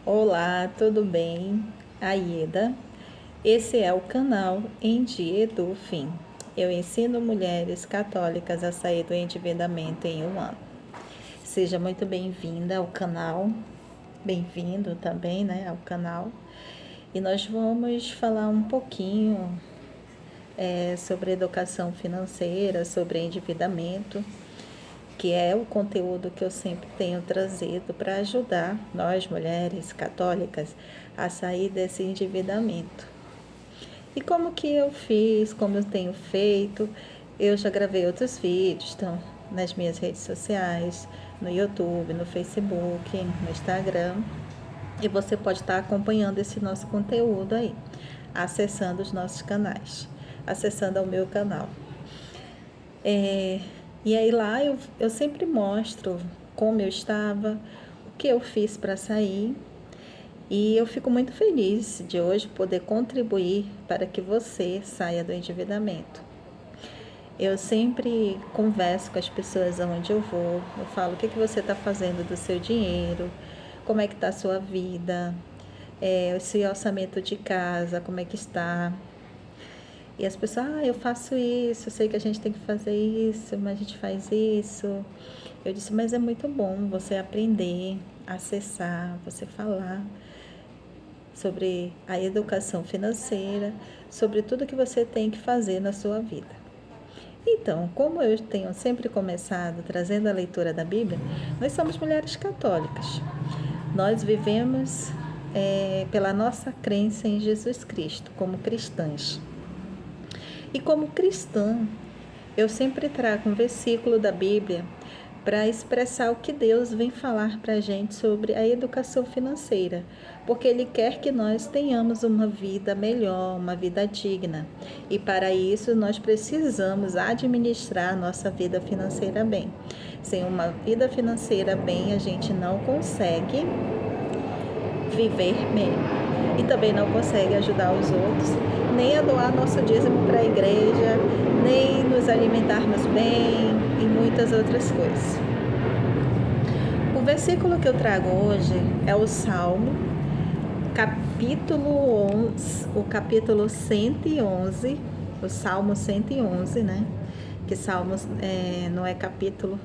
Olá, tudo bem? Aida. Esse é o canal EndiEduFim. Eu ensino mulheres católicas a sair do endividamento em um ano. Seja muito bem-vinda ao canal, bem-vindo também, ao canal. E nós vamos falar um pouquinho sobre educação financeira, sobre endividamento, que é o conteúdo que eu sempre tenho trazido para ajudar nós, mulheres católicas, a sair desse endividamento. E como que eu fiz, como eu tenho feito, eu já gravei outros vídeos, estão nas minhas redes sociais, no YouTube, no Facebook, no Instagram. E você pode estar acompanhando esse nosso conteúdo aí, acessando os nossos canais, acessando ao meu canal. E aí lá eu sempre mostro como eu estava, o que eu fiz para sair. E eu fico muito feliz de hoje poder contribuir para que você saia do endividamento. Eu sempre converso com as pessoas aonde eu vou, eu falo o que você está fazendo do seu dinheiro, como é que está a sua vida, o seu orçamento de casa, como é que está. E as pessoas, eu faço isso, eu sei que a gente tem que fazer isso, mas a gente faz isso. Eu disse, mas é muito bom você aprender, acessar, você falar sobre a educação financeira, sobre tudo que você tem que fazer na sua vida. Então, como eu tenho sempre começado trazendo a leitura da Bíblia, nós somos mulheres católicas. Nós vivemos pela nossa crença em Jesus Cristo, como cristãs. E como cristã, eu sempre trago um versículo da Bíblia para expressar o que Deus vem falar para a gente sobre a educação financeira, porque Ele quer que nós tenhamos uma vida melhor, uma vida digna. E para isso nós precisamos administrar a nossa vida financeira bem. Sem uma vida financeira bem, a gente não consegue viver bem. E também não consegue ajudar os outros, nem a doar nosso dízimo para a igreja, nem nos alimentarmos bem e muitas outras coisas. O versículo que eu trago hoje é o Salmo, capítulo 11, o capítulo 111, o Salmo 111, né? Que Salmos não é capítulo,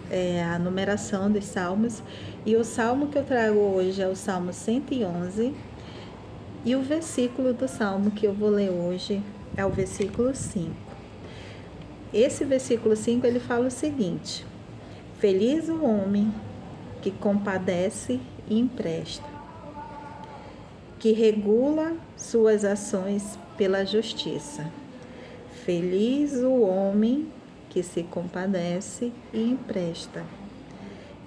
é a numeração dos salmos. E o salmo que eu trago hoje é o Salmo 111. E o versículo do salmo que eu vou ler hoje é o versículo 5. Esse versículo 5 ele fala o seguinte: Feliz o homem que compadece e empresta, que regula suas ações pela justiça. Feliz o homem que se compadece e empresta,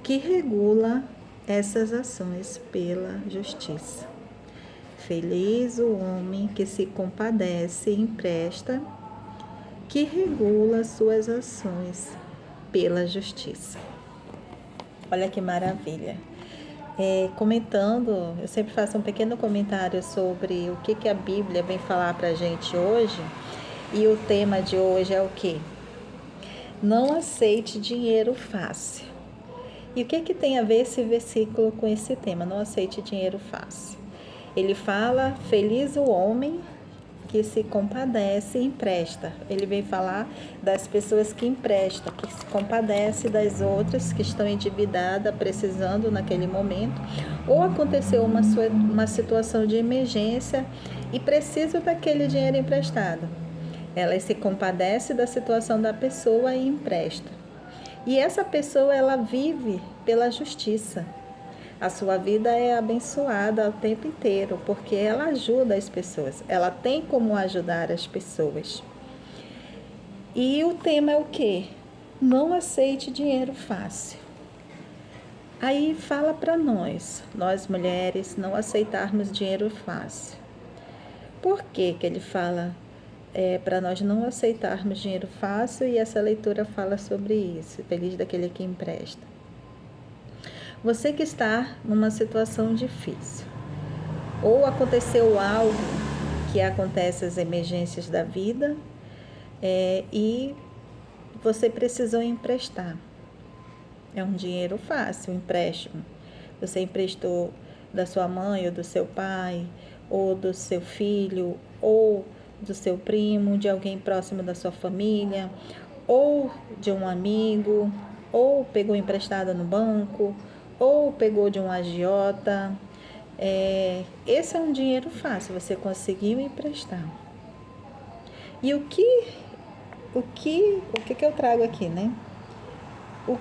que regula essas ações pela justiça. Feliz o homem que se compadece e empresta, que regula suas ações pela justiça. Olha que maravilha. Comentando, eu sempre faço um pequeno comentário sobre o que a Bíblia vem falar para a gente hoje. E o tema de hoje é o quê? Não aceite dinheiro fácil. E o que tem a ver esse versículo com esse tema? Não aceite dinheiro fácil. Ele fala, feliz o homem que se compadece e empresta. Ele vem falar das pessoas que emprestam, que se compadece das outras que estão endividadas, precisando naquele momento, ou aconteceu uma situação de emergência e precisa daquele dinheiro emprestado. Ela se compadece da situação da pessoa e empresta. E essa pessoa, ela vive pela justiça. A sua vida é abençoada o tempo inteiro, porque ela ajuda as pessoas. Ela tem como ajudar as pessoas. E o tema é o quê? Não aceite dinheiro fácil. Aí fala para nós mulheres, não aceitarmos dinheiro fácil. Por que ele fala para nós não aceitarmos dinheiro fácil, e essa leitura fala sobre isso, feliz daquele que empresta? Você que está numa situação difícil, ou aconteceu algo que acontece as emergências da vida, e você precisou emprestar. É um dinheiro fácil, um empréstimo. Você emprestou da sua mãe ou do seu pai, ou do seu filho, ou do seu primo, de alguém próximo da sua família, ou de um amigo, ou pegou emprestado no banco, ou pegou de um agiota. Esse é um dinheiro fácil, você conseguiu emprestar. E o que eu trago aqui, né? O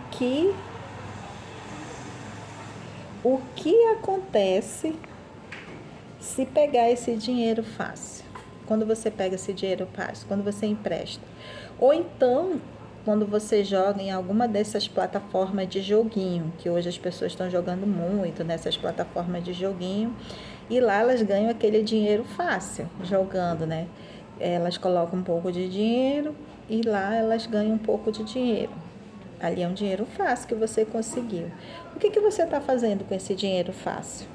que acontece se pegar esse dinheiro fácil? Quando você pega esse dinheiro fácil, quando você empresta. Ou então, quando você joga em alguma dessas plataformas de joguinho, que hoje as pessoas estão jogando muito nessas plataformas de joguinho, e lá elas ganham aquele dinheiro fácil jogando, né? Elas colocam um pouco de dinheiro e lá elas ganham um pouco de dinheiro. Ali é um dinheiro fácil que você conseguiu. O que você está fazendo com esse dinheiro fácil?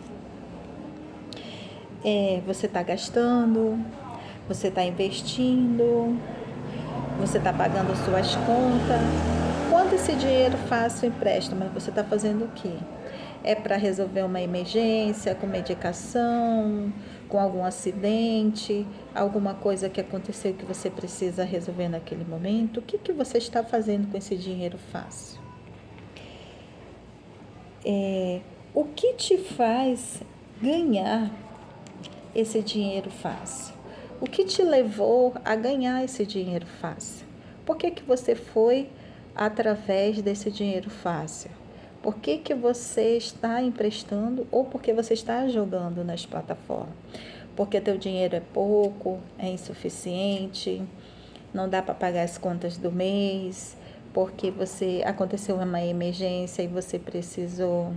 Você está gastando, você está investindo, você está pagando suas contas. Quando esse dinheiro fácil empresta, mas você está fazendo o quê? É para resolver uma emergência, com medicação, com algum acidente, alguma coisa que aconteceu que você precisa resolver naquele momento? O que você está fazendo com esse dinheiro fácil? O que te faz ganhar esse dinheiro fácil? O que te levou a ganhar esse dinheiro fácil? Por que você foi através desse dinheiro fácil? Por que você está emprestando ou porque você está jogando nas plataformas? Porque teu dinheiro é pouco, é insuficiente, não dá para pagar as contas do mês, porque aconteceu uma emergência e você precisou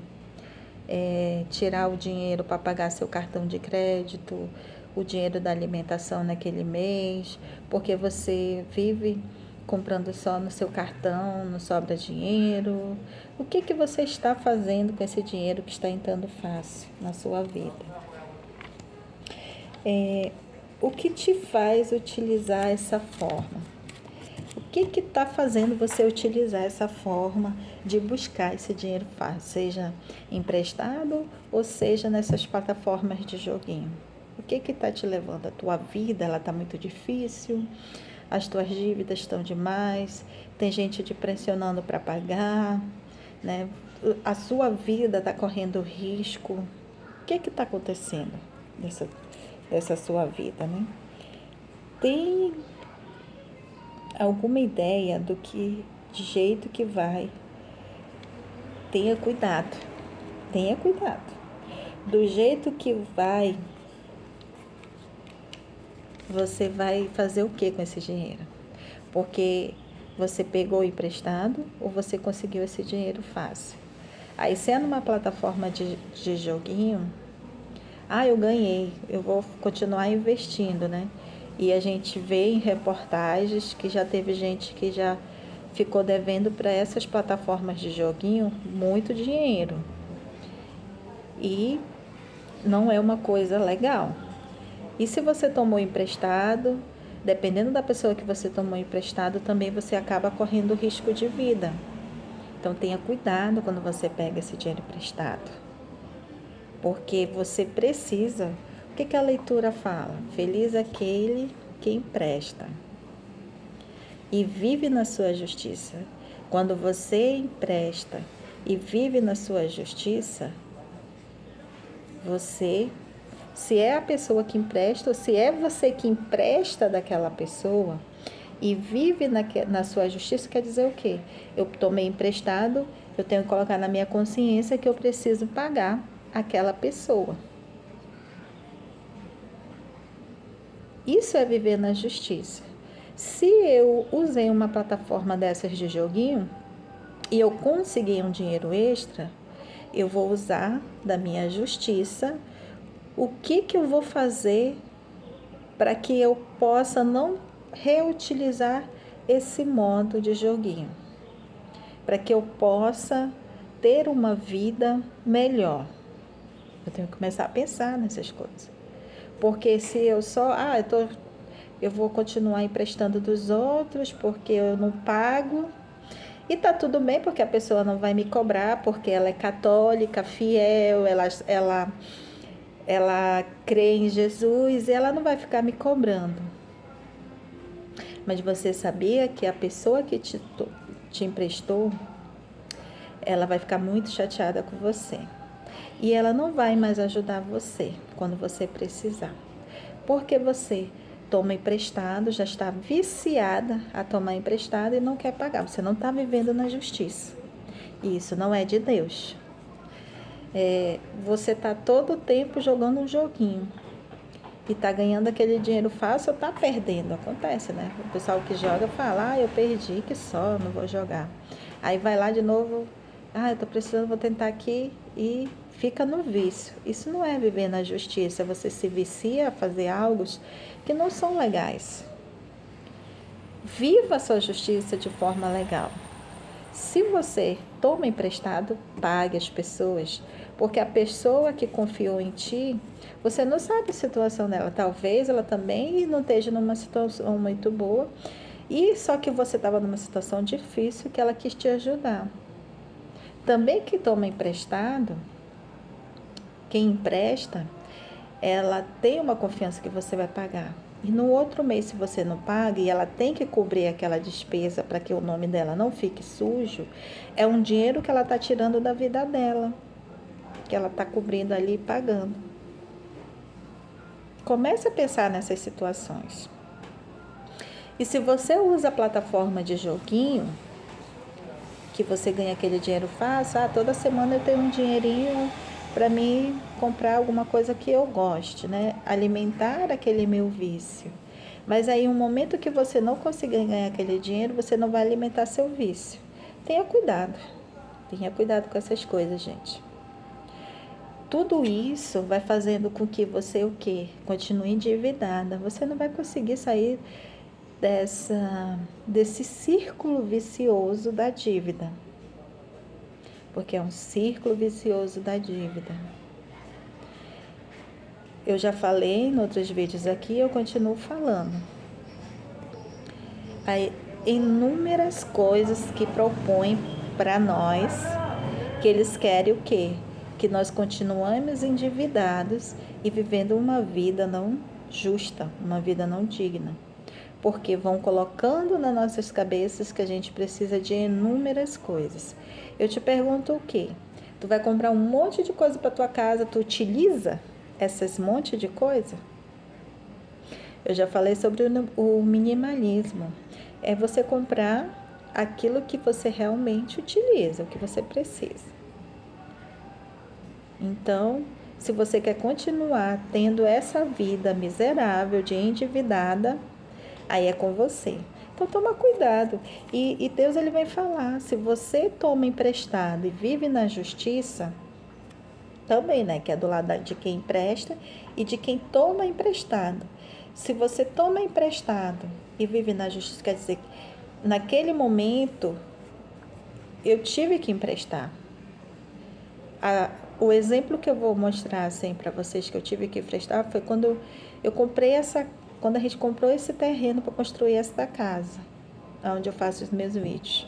tirar o dinheiro para pagar seu cartão de crédito, o dinheiro da alimentação naquele mês, porque você vive comprando só no seu cartão, não sobra dinheiro. O que você está fazendo com esse dinheiro que está entrando fácil na sua vida? O que te faz utilizar essa forma? O que está fazendo você utilizar essa forma de buscar esse dinheiro fácil, seja emprestado ou seja nessas plataformas de joguinho? O que está te levando? A tua vida ela está muito difícil, as tuas dívidas estão demais, tem gente te pressionando para pagar, né? A sua vida está correndo risco. O que está acontecendo nessa sua vida, né? Tem alguma ideia de jeito que vai? Tenha cuidado. Do jeito que vai, você vai fazer o que com esse dinheiro? Porque você pegou emprestado ou você conseguiu esse dinheiro fácil? Aí, se é numa plataforma de joguinho, eu ganhei, eu vou continuar investindo, né? E a gente vê em reportagens que já teve gente que já ficou devendo para essas plataformas de joguinho muito dinheiro. E não é uma coisa legal. E se você tomou emprestado, dependendo da pessoa que você tomou emprestado, também você acaba correndo risco de vida. Então tenha cuidado quando você pega esse dinheiro emprestado. Porque você precisa. O que a leitura fala? Feliz aquele que empresta e vive na sua justiça. Quando você empresta e vive na sua justiça, se é a pessoa que empresta ou se é você que empresta daquela pessoa e vive na sua justiça, quer dizer o quê? Eu tomei emprestado, eu tenho que colocar na minha consciência que eu preciso pagar aquela pessoa. Isso é viver na justiça. Se eu usei uma plataforma dessas de joguinho e eu consegui um dinheiro extra, eu vou usar da minha justiça o que eu vou fazer para que eu possa não reutilizar esse modo de joguinho, para que eu possa ter uma vida melhor. Eu tenho que começar a pensar nessas coisas. Porque se eu só, eu vou continuar emprestando dos outros porque eu não pago E tá tudo bem, porque a pessoa não vai me cobrar, porque ela é católica, fiel, ela crê em Jesus e ela não vai ficar me cobrando. Mas você sabia que a pessoa que te emprestou, ela vai ficar muito chateada com você. E ela não vai mais ajudar você quando você precisar. Porque você toma emprestado, já está viciada a tomar emprestado e não quer pagar. Você não está vivendo na justiça. E isso não é de Deus. Você está todo o tempo jogando um joguinho. E está ganhando aquele dinheiro fácil ou está perdendo. Acontece, né? O pessoal que joga fala, eu perdi, que só, não vou jogar. Aí vai lá de novo, eu estou precisando, vou tentar aqui e fica no vício. Isso não é viver na justiça, você se vicia a fazer algo que não são legais. Viva a sua justiça de forma legal. Se você toma emprestado, pague as pessoas, porque a pessoa que confiou em ti, você não sabe a situação dela. Talvez ela também não esteja numa situação muito boa, e só que você estava numa situação difícil que ela quis te ajudar. Também que toma emprestado, quem empresta, ela tem uma confiança que você vai pagar. E no outro mês, se você não paga e ela tem que cobrir aquela despesa para que o nome dela não fique sujo, é um dinheiro que ela está tirando da vida dela, que ela está cobrindo ali e pagando. Comece a pensar nessas situações. E se você usa a plataforma de joguinho, que você ganha aquele dinheiro fácil, toda semana eu tenho um dinheirinho para mim comprar alguma coisa que eu goste, né? Alimentar aquele meu vício. Mas aí, um momento que você não conseguir ganhar aquele dinheiro, você não vai alimentar seu vício. Tenha cuidado com essas coisas, gente. Tudo isso vai fazendo com que você o quê? Continue endividada. Você não vai conseguir sair desse círculo vicioso da dívida. Porque é um círculo vicioso da dívida. Eu já falei em outros vídeos aqui, eu continuo falando. Há inúmeras coisas que propõem para nós, que eles querem o quê? Que nós continuamos endividados e vivendo uma vida não justa, uma vida não digna. Porque vão colocando nas nossas cabeças que a gente precisa de inúmeras coisas. Eu te pergunto o quê? Tu vai comprar um monte de coisa para tua casa, tu utiliza essas monte de coisa? Eu já falei sobre o minimalismo. É você comprar aquilo que você realmente utiliza, o que você precisa. Então, se você quer continuar tendo essa vida miserável de endividada, aí é com você. Então toma cuidado. E Deus ele vai falar, se você toma emprestado e vive na justiça, também, né, que é do lado de quem empresta e de quem toma emprestado. Se você toma emprestado e vive na justiça, quer dizer, naquele momento eu tive que emprestar. O exemplo que eu vou mostrar assim para vocês que eu tive que emprestar foi quando eu comprei quando a gente comprou esse terreno para construir essa casa, onde eu faço os meus vídeos.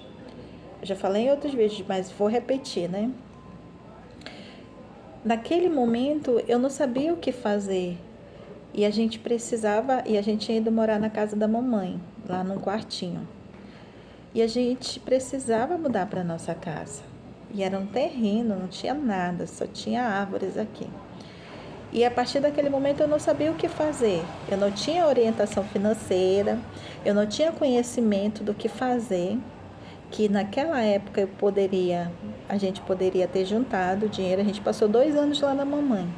Eu já falei em outros vídeos, mas vou repetir, né? Naquele momento, eu não sabia o que fazer. E a gente tinha ido morar na casa da mamãe, lá num quartinho. E a gente precisava mudar para nossa casa. E era um terreno, não tinha nada, só tinha árvores aqui. E a partir daquele momento eu não sabia o que fazer. Eu não tinha orientação financeira, eu não tinha conhecimento do que fazer, que naquela época a gente poderia ter juntado dinheiro. A gente passou 2 anos lá na mamãe.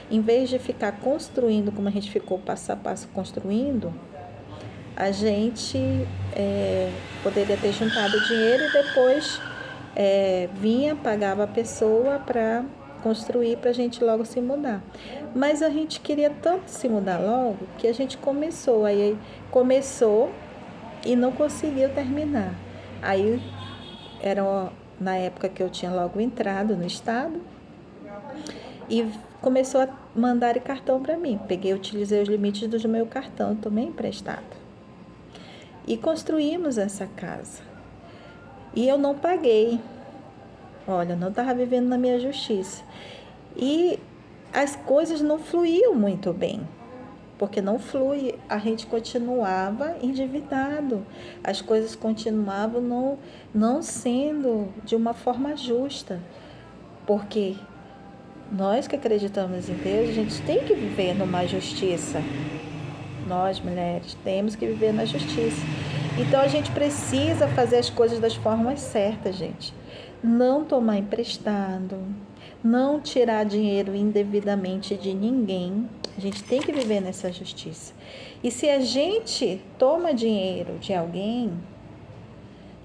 Em vez de ficar construindo, como a gente ficou passo a passo construindo, a gente poderia ter juntado dinheiro e depois pagava a pessoa para construir, para a gente logo se mudar. Mas a gente queria tanto se mudar logo que a gente começou e não conseguiu terminar. Aí era na época que eu tinha logo entrado no estado e começou a mandar cartão para mim. Utilizei os limites do meu cartão, tomei emprestado. E construímos essa casa. E eu não paguei. Olha, eu não estava vivendo na minha justiça. E as coisas não fluíam muito bem. Porque não flui, a gente continuava endividado. As coisas continuavam não sendo de uma forma justa. Porque nós que acreditamos em Deus, a gente tem que viver numa justiça. Nós, mulheres, temos que viver na justiça. Então a gente precisa fazer as coisas das formas certas, gente. Não tomar emprestado, não tirar dinheiro indevidamente de ninguém. A gente tem que viver nessa justiça. E se a gente toma dinheiro de alguém,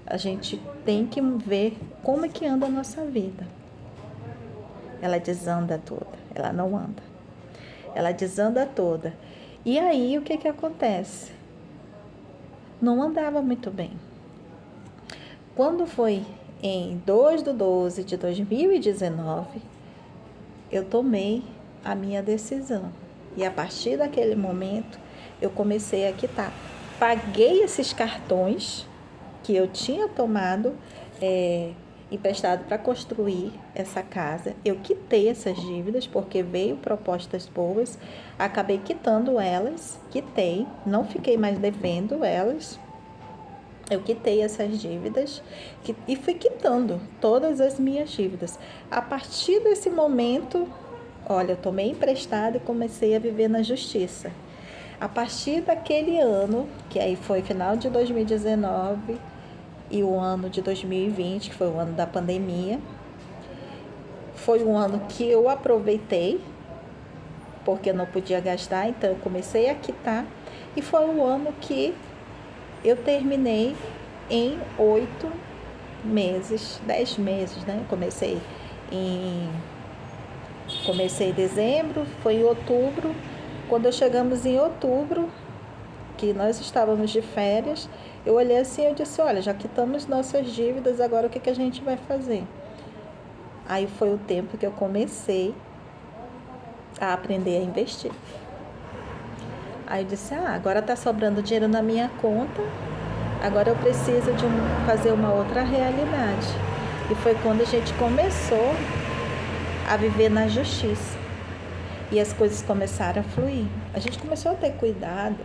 a gente tem que ver como é que anda a nossa vida. Ela desanda toda, ela não anda. Ela desanda toda. E aí o que acontece? Não andava muito bem. Quando foi em 2/12 de 2019, eu tomei a minha decisão. E a partir daquele momento, eu comecei a quitar. Paguei esses cartões que eu tinha tomado emprestado para construir essa casa. Eu quitei essas dívidas porque veio propostas boas. Acabei quitando elas, quitei, não fiquei mais devendo elas. Eu quitei essas dívidas e fui quitando todas as minhas dívidas. A partir desse momento, olha, eu tomei emprestado e comecei a viver na justiça. A partir daquele ano, que aí foi final de 2019 e o ano de 2020, que foi o ano da pandemia, foi um ano que eu aproveitei, porque eu não podia gastar, então eu comecei a quitar, e foi um ano que eu terminei em 8 meses, 10 meses, né? Comecei em dezembro, foi em outubro. Quando chegamos em outubro, que nós estávamos de férias, eu olhei assim e disse, olha, já quitamos nossas dívidas, agora o que a gente vai fazer? Aí foi o tempo que eu comecei a aprender a investir. Aí eu disse, agora está sobrando dinheiro na minha conta, agora eu preciso fazer uma outra realidade. E foi quando a gente começou a viver na justiça. E as coisas começaram a fluir. A gente começou a ter cuidado,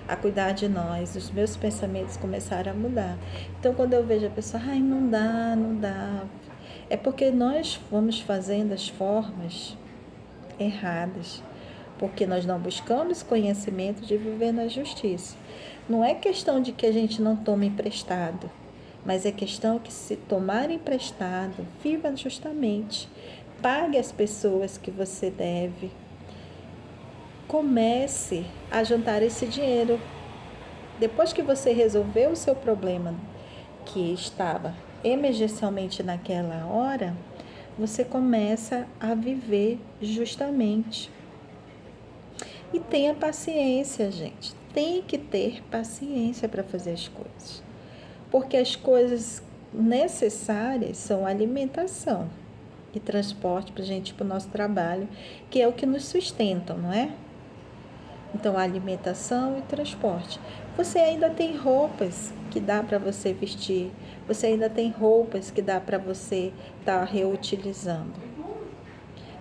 a cuidar de nós. Os meus pensamentos começaram a mudar. Então, quando eu vejo a pessoa, não dá. É porque nós vamos fazendo as formas erradas. Porque nós não buscamos conhecimento de viver na justiça. Não é questão de que a gente não tome emprestado, mas é questão que se tomar emprestado, viva justamente. Pague as pessoas que você deve. Comece a juntar esse dinheiro. Depois que você resolveu o seu problema, que estava emergencialmente naquela hora, você começa a viver justamente. E tenha paciência, gente. Tem que ter paciência para fazer as coisas. Porque as coisas necessárias são alimentação e transporte para a gente ir para o nosso trabalho, que é o que nos sustentam, não é? Então, alimentação e transporte. Você ainda tem roupas que dá para você vestir. Você ainda tem roupas que dá para você estar reutilizando.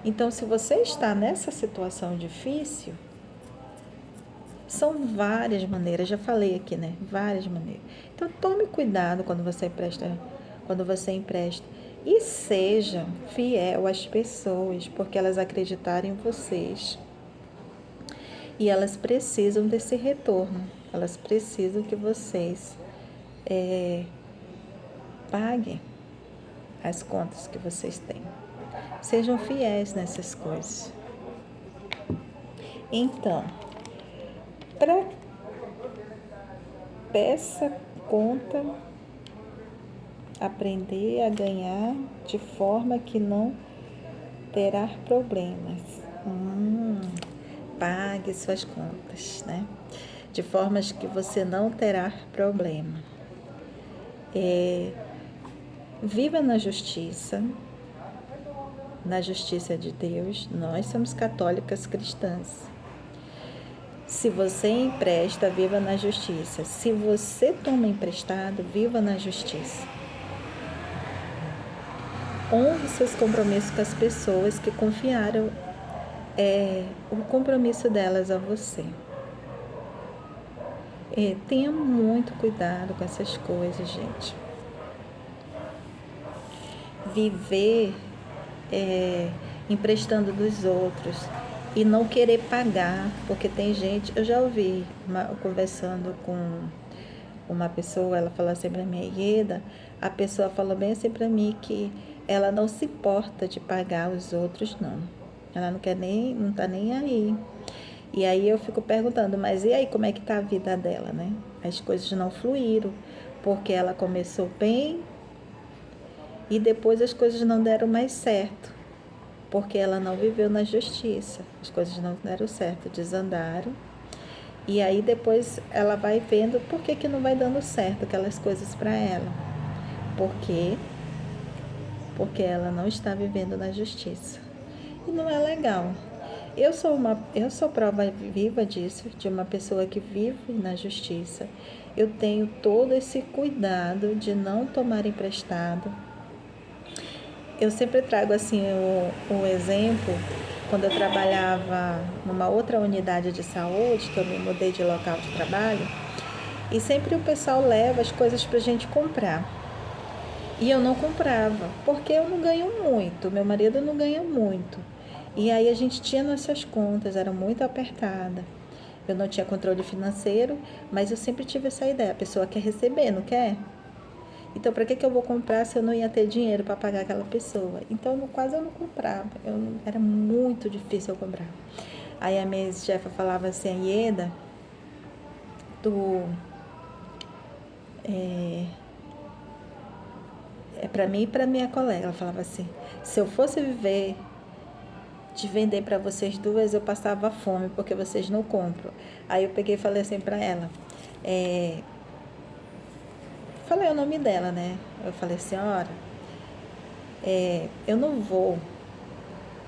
Então, se você está nessa situação difícil, são várias maneiras, já falei aqui, né? Várias maneiras. Então, tome cuidado quando você empresta. E seja fiel às pessoas, porque elas acreditaram em vocês. E elas precisam desse retorno. Elas precisam que vocês paguem as contas que vocês têm. Sejam fiéis nessas coisas. Então, peça conta, aprender a ganhar de forma que não terá problemas. Pague suas contas, né? De formas que você não terá problema. Viva na justiça de Deus. Nós somos católicas cristãs. Se você empresta, viva na justiça. Se você toma emprestado, viva na justiça. honre seus compromissos com as pessoas que confiaram o compromisso delas a você. Tenha muito cuidado com essas coisas, gente. Viver emprestando dos outros e não querer pagar, porque tem gente, eu já ouvi conversando com uma pessoa, ela falou assim para mim, Ieda, a pessoa falou bem assim para mim que ela não se importa de pagar os outros, não. Ela não tá nem aí. E aí eu fico perguntando, mas e aí como é que tá a vida dela, né? As coisas não fluíram, porque ela começou bem e depois as coisas não deram mais certo, porque ela não viveu na justiça. As coisas não deram certo, desandaram. E aí depois ela vai vendo por que não vai dando certo aquelas coisas para ela. Por quê? Porque ela não está vivendo na justiça. E não é legal. Eu sou prova viva disso, de uma pessoa que vive na justiça. Eu tenho todo esse cuidado de não tomar emprestado. Eu sempre trago assim o exemplo, quando eu trabalhava numa outra unidade de saúde, que eu me mudei de local de trabalho, e sempre o pessoal leva as coisas para a gente comprar. E eu não comprava, porque eu não ganho muito, meu marido não ganha muito. E aí a gente tinha nossas contas, era muito apertada. Eu não tinha controle financeiro, mas eu sempre tive essa ideia, a pessoa quer receber, não quer? Então, para que eu vou comprar se eu não ia ter dinheiro para pagar aquela pessoa? Então, quase eu não comprava. Era muito difícil eu comprar. Aí a minha chefe falava assim, Ieda, para mim e para minha colega. Ela falava assim, se eu fosse viver de vender para vocês duas, eu passava fome, porque vocês não compram. Aí eu peguei e falei assim para ela, falei o nome dela, né? Eu falei, senhora, eu não vou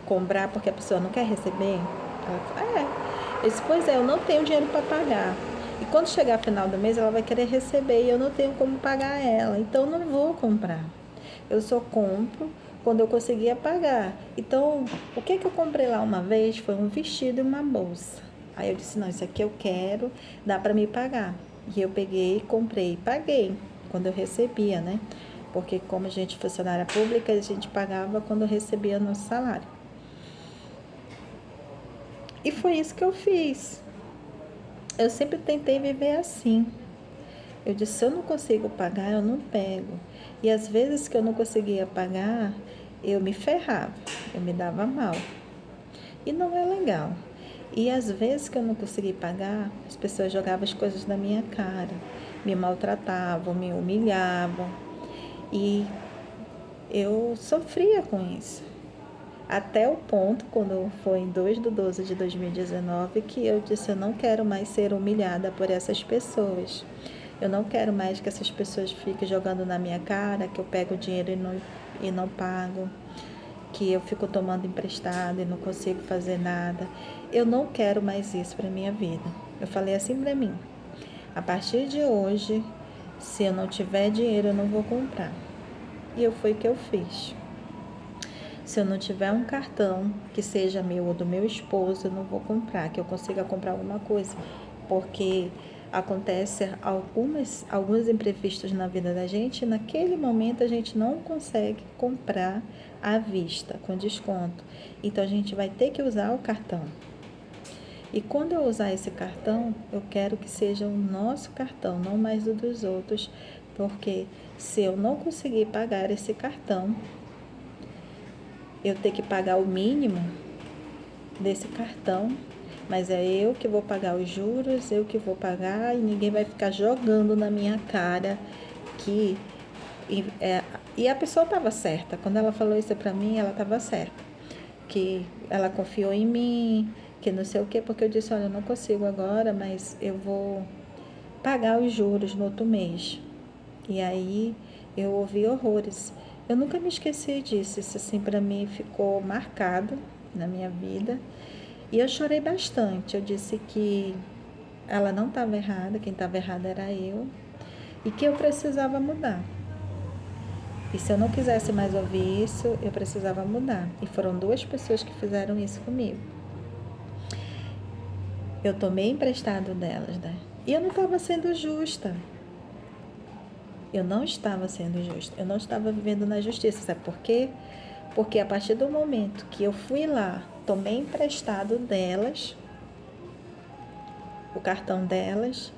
comprar porque a pessoa não quer receber? Ela falou, Eu disse, pois é, eu não tenho dinheiro para pagar. E quando chegar final do mês, ela vai querer receber e eu não tenho como pagar ela. Então, eu não vou comprar. Eu só compro quando eu conseguir pagar. Então, o que eu comprei lá uma vez foi um vestido e uma bolsa. Aí eu disse, não, isso aqui eu quero, dá para me pagar. E eu peguei, comprei e paguei quando eu recebia, né? Porque como a gente é funcionária pública, a gente pagava quando eu recebia nosso salário. E foi isso que eu fiz. Eu sempre tentei viver assim. Eu disse, se eu não consigo pagar, eu não pego. E às vezes que eu não conseguia pagar, eu me ferrava, eu me dava mal. E não é legal. E às vezes que eu não consegui pagar, as pessoas jogavam as coisas na minha cara, me maltratavam, me humilhavam. E eu sofria com isso. Até o ponto, quando foi em 2/12 de 2019, que eu disse, eu não quero mais ser humilhada por essas pessoas. Eu não quero mais que essas pessoas fiquem jogando na minha cara, que eu pego o dinheiro e não pago, que eu fico tomando emprestado e não consigo fazer nada. Eu não quero mais isso para minha vida. Eu falei assim para mim, a partir de hoje, se eu não tiver dinheiro, eu não vou comprar. E foi o que eu fiz. Se eu não tiver um cartão que seja meu ou do meu esposo, eu não vou comprar, que eu consiga comprar alguma coisa, porque acontece alguns imprevistos na vida da gente, e naquele momento a gente não consegue comprar à vista, com desconto. Então a gente vai ter que usar o cartão. E quando eu usar esse cartão, eu quero que seja o nosso cartão, não mais o dos outros, porque se eu não conseguir pagar esse cartão, eu ter que pagar o mínimo desse cartão, mas é eu que vou pagar os juros, eu que vou pagar e ninguém vai ficar jogando na minha cara que... E a pessoa estava certa, quando ela falou isso para mim, ela estava certa, que ela confiou em mim, que não sei o quê, porque eu disse, olha, eu não consigo agora, mas eu vou pagar os juros no outro mês. E aí eu ouvi horrores. Eu nunca me esqueci disso, isso assim para mim ficou marcado na minha vida. E eu chorei bastante, eu disse que ela não estava errada, quem estava errada era eu, e que eu precisava mudar. E se eu não quisesse mais ouvir isso, eu precisava mudar. E foram 2 pessoas que fizeram isso comigo. Eu tomei emprestado delas, né? E eu não estava sendo justa. Eu não estava sendo justa. Eu não estava vivendo na justiça. Sabe por quê? Porque a partir do momento que eu fui lá, tomei emprestado delas, o cartão delas,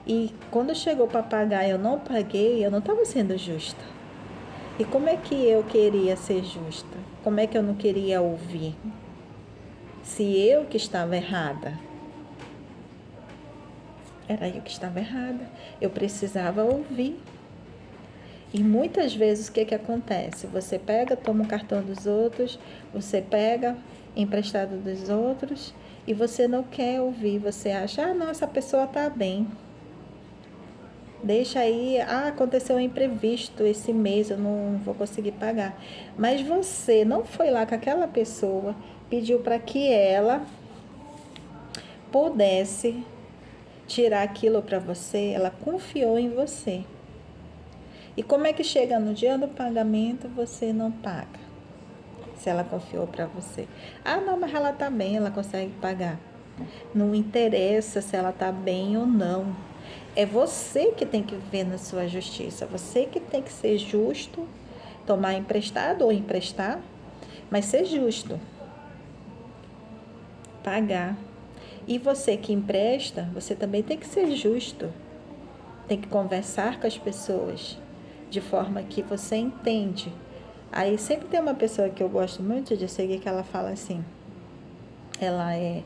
e quando chegou para pagar eu não paguei, eu não estava sendo justa. E como é que eu queria ser justa? Como é que eu não queria ouvir? Se eu que estava errada. Era eu que estava errada. Eu precisava ouvir. E muitas vezes o que acontece? Você pega, toma o cartão dos outros, você pega emprestado dos outros e você não quer ouvir. Você acha, não, essa pessoa está bem. Deixa aí, aconteceu um imprevisto esse mês, eu não vou conseguir pagar. Mas você não foi lá com aquela pessoa, pediu para que ela pudesse tirar aquilo para você, ela confiou em você. E como é que chega no dia do pagamento, você não paga? Se ela confiou para você. Não, mas ela está bem, ela consegue pagar. Não interessa se ela está bem ou não. É você que tem que viver na sua justiça. Você que tem que ser justo, tomar emprestado ou emprestar, mas ser justo. Pagar. E você que empresta, você também tem que ser justo. Tem que conversar com as pessoas de forma que você entende. Aí sempre tem uma pessoa que eu gosto muito de seguir que ela fala assim, ela é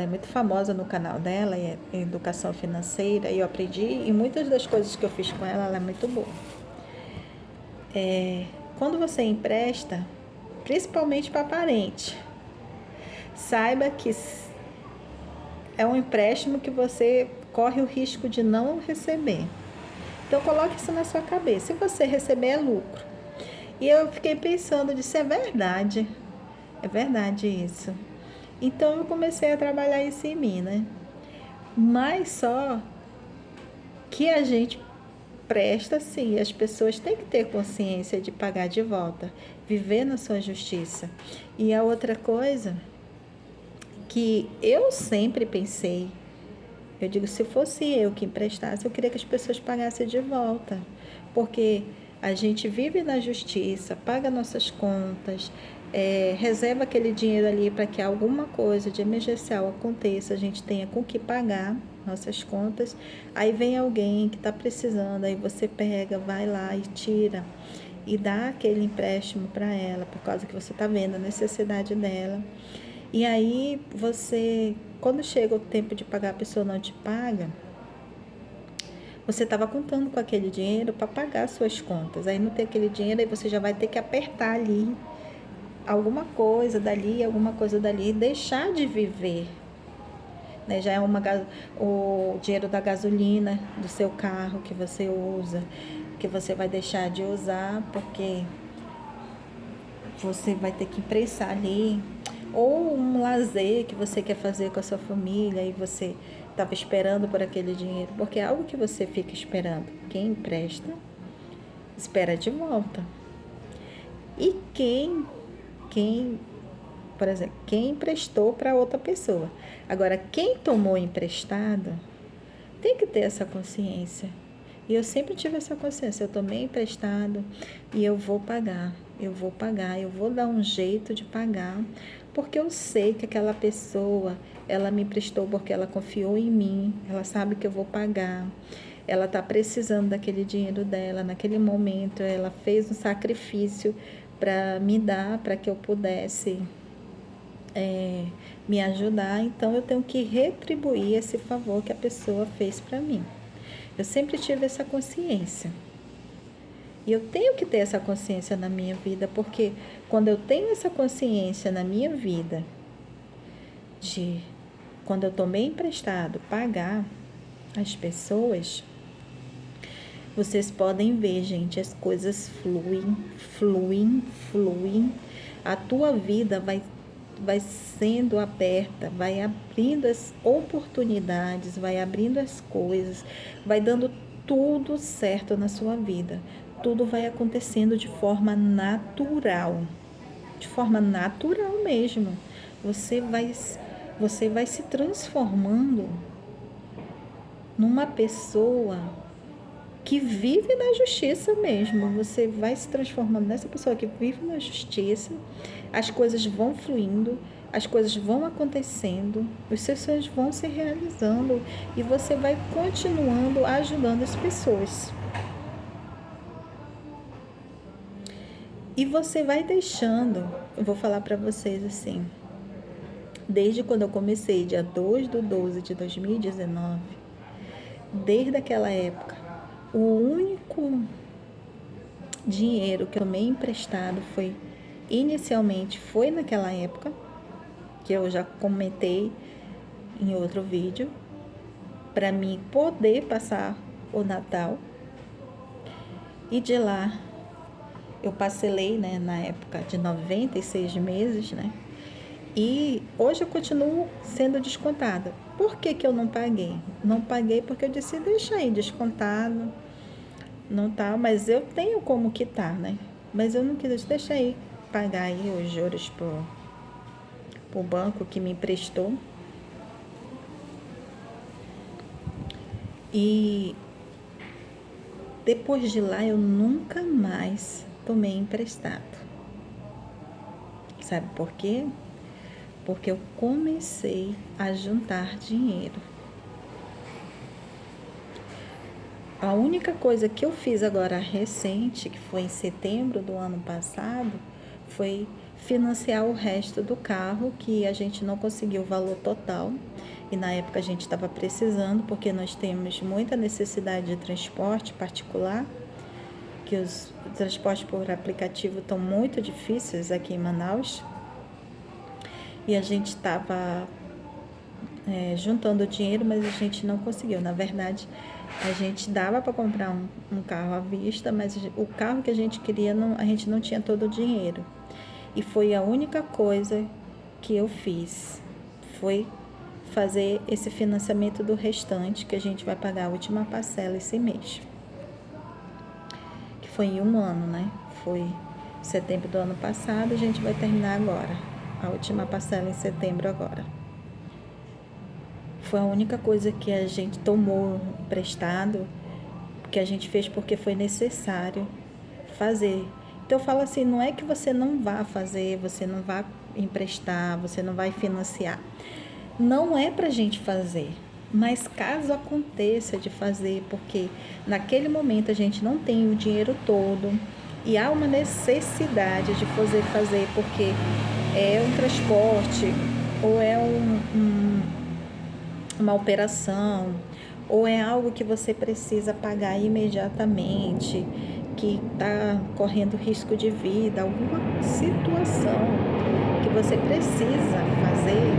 muito famosa no canal dela, é educação financeira, e eu aprendi, e muitas das coisas que eu fiz com ela, ela é muito boa. Quando você empresta, principalmente para parente, saiba que é um empréstimo que você corre o risco de não receber. Então, coloque isso na sua cabeça. Se você receber, é lucro. E eu fiquei pensando, disse, é verdade isso. Então, eu comecei a trabalhar isso em mim, né? Mas só que a gente presta, sim, as pessoas têm que ter consciência de pagar de volta, viver na sua justiça. E a outra coisa que eu sempre pensei, eu digo, se fosse eu que emprestasse, eu queria que as pessoas pagassem de volta, porque a gente vive na justiça, paga nossas contas, reserva aquele dinheiro ali para que alguma coisa de emergencial aconteça, a gente tenha com que pagar nossas contas. Aí vem alguém que está precisando, aí você pega, vai lá e tira e dá aquele empréstimo para ela, por causa que você está vendo a necessidade dela. E aí você, quando chega o tempo de pagar, a pessoa não te paga, você estava contando com aquele dinheiro para pagar suas contas. Aí não tem aquele dinheiro, aí você já vai ter que apertar ali alguma coisa dali, deixar de viver. Né? Já é o dinheiro da gasolina do seu carro que você usa, que você vai deixar de usar porque você vai ter que emprestar ali. Ou um lazer que você quer fazer com a sua família e você estava esperando por aquele dinheiro, porque é algo que você fica esperando. Quem empresta, espera de volta. E por exemplo, quem emprestou para outra pessoa. Agora, quem tomou emprestado, tem que ter essa consciência. E eu sempre tive essa consciência, eu tomei emprestado e eu vou pagar, eu vou dar um jeito de pagar, porque eu sei que aquela pessoa, ela me emprestou porque ela confiou em mim, ela sabe que eu vou pagar, ela está precisando daquele dinheiro dela, naquele momento ela fez um sacrifício para me dar, para que eu pudesse me ajudar, então eu tenho que retribuir esse favor que a pessoa fez para mim. Eu sempre tive essa consciência. E eu tenho que ter essa consciência na minha vida, porque quando eu tenho essa consciência na minha vida, de quando eu tomei emprestado, pagar as pessoas, vocês podem ver, gente, as coisas fluem. A tua vida vai sendo aberta, vai abrindo as oportunidades, vai abrindo as coisas, vai dando tudo certo na sua vida. tudo vai acontecendo de forma natural mesmo. Você vai se transformando numa pessoa que vive na justiça mesmo. Você vai se transformando nessa pessoa que vive na justiça. As coisas vão fluindo, as coisas vão acontecendo, os seus sonhos vão se realizando e você vai continuando ajudando as pessoas. E você vai deixando, eu vou falar para vocês assim, desde quando eu comecei, dia 2/12 de 2019, desde aquela época, o único dinheiro que eu tomei emprestado inicialmente foi naquela época, que eu já comentei em outro vídeo, para mim poder passar o Natal. E de lá eu parcelei, né, na época de 96 meses, né? E hoje eu continuo sendo descontada. Por que que eu não paguei? Não paguei porque eu disse, deixa aí descontado, não tá, mas eu tenho como quitar, né? Mas eu não quis, deixa aí pagar aí os juros pro banco que me emprestou. E depois de lá eu nunca mais tomei emprestado. Sabe por quê? Porque eu comecei a juntar dinheiro. A única coisa que eu fiz agora recente, que foi em setembro do ano passado, foi financiar o resto do carro, que a gente não conseguiu o valor total. E na época a gente estava precisando, porque nós temos muita necessidade de transporte particular, que os transportes por aplicativo estão muito difíceis aqui em Manaus. E a gente estava juntando dinheiro, mas a gente não conseguiu. Na verdade, a gente dava para comprar um carro à vista, mas o carro que a gente queria, a gente não tinha todo o dinheiro. E foi a única coisa que eu fiz, foi fazer esse financiamento do restante, que a gente vai pagar a última parcela esse mês. Que foi em um ano, né? Foi setembro do ano passado, a gente vai terminar agora. A última parcela em setembro agora. Foi a única coisa que a gente tomou emprestado, que a gente fez porque foi necessário fazer. Então eu falo assim, não é que você não vá fazer, você não vá emprestar, você não vai financiar. Não é pra gente fazer, mas caso aconteça de fazer, porque naquele momento a gente não tem o dinheiro todo e há uma necessidade de fazer porque é um transporte ou é uma operação ou é algo que você precisa pagar imediatamente, que está correndo risco de vida, alguma situação que você precisa fazer,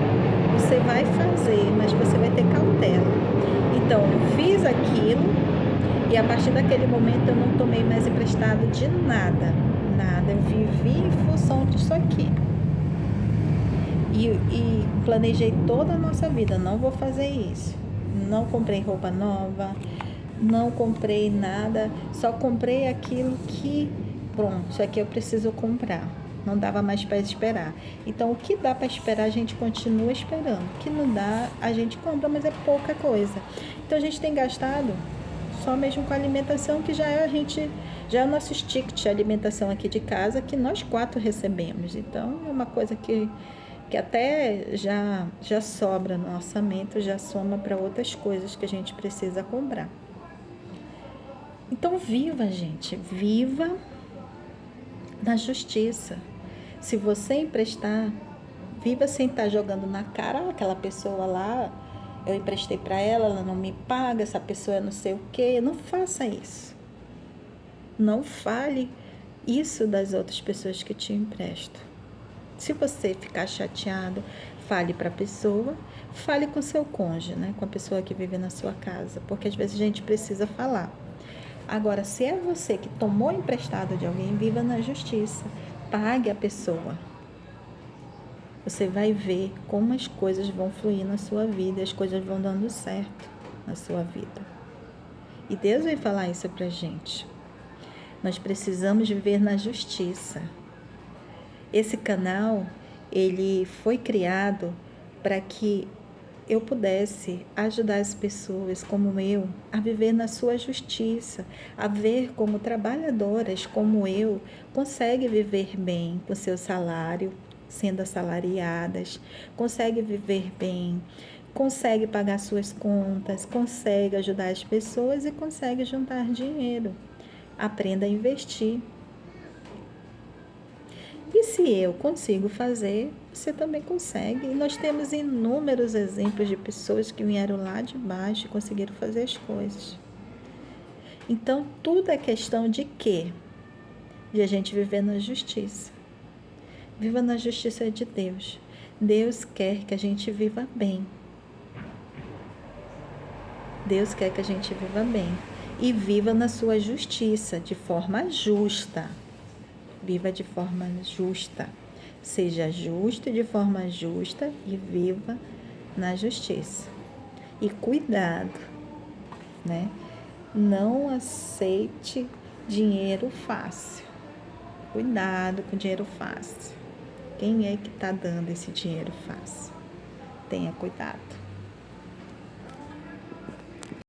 você vai fazer, mas você vai ter cautela. Então, eu fiz aquilo e a partir daquele momento eu não tomei mais emprestado de nada. Eu vivi em função disso aqui. E planejei toda a nossa vida, não vou fazer isso. Não comprei roupa nova, não comprei nada, só comprei aquilo que, pronto, isso aqui eu preciso comprar. Não dava mais para esperar. Então, o que dá para esperar, a gente continua esperando. O que não dá, a gente compra, mas é pouca coisa. Então, a gente tem gastado só mesmo com alimentação, que já é o nosso ticket de alimentação aqui de casa, que nós 4 recebemos. Então, é uma coisa que até já sobra no orçamento, já soma para outras coisas que a gente precisa comprar. Então, viva, gente, viva na justiça. Se você emprestar, viva sem estar jogando na cara aquela pessoa lá, eu emprestei para ela, ela não me paga, essa pessoa é não sei o quê. Não faça isso. Não fale isso das outras pessoas que te emprestam. Se você ficar chateado, fale para a pessoa, fale com seu cônjuge, né? Com a pessoa que vive na sua casa, porque às vezes a gente precisa falar. Agora, se é você que tomou emprestado de alguém, viva na justiça, pague a pessoa. Você vai ver como as coisas vão fluir na sua vida, as coisas vão dando certo na sua vida. E Deus vai falar isso pra gente. Nós precisamos viver na justiça. Esse canal, ele foi criado para que eu pudesse ajudar as pessoas como eu a viver na sua justiça, a ver como trabalhadoras como eu conseguem viver bem com seu salário, sendo assalariadas, conseguem viver bem, consegue pagar suas contas, consegue ajudar as pessoas e consegue juntar dinheiro. Aprenda a investir. E se eu consigo fazer, você também consegue. E nós temos inúmeros exemplos de pessoas que vieram lá de baixo e conseguiram fazer as coisas. Então, tudo é questão de quê? De a gente viver na justiça. Viva na justiça de Deus. Deus quer que a gente viva bem. Deus quer que a gente viva bem. E viva na sua justiça, de forma justa. Viva de forma justa. Seja justo de forma justa e viva na justiça. E cuidado, né? Não aceite dinheiro fácil. Cuidado com dinheiro fácil. Quem é que está dando esse dinheiro fácil? Tenha cuidado.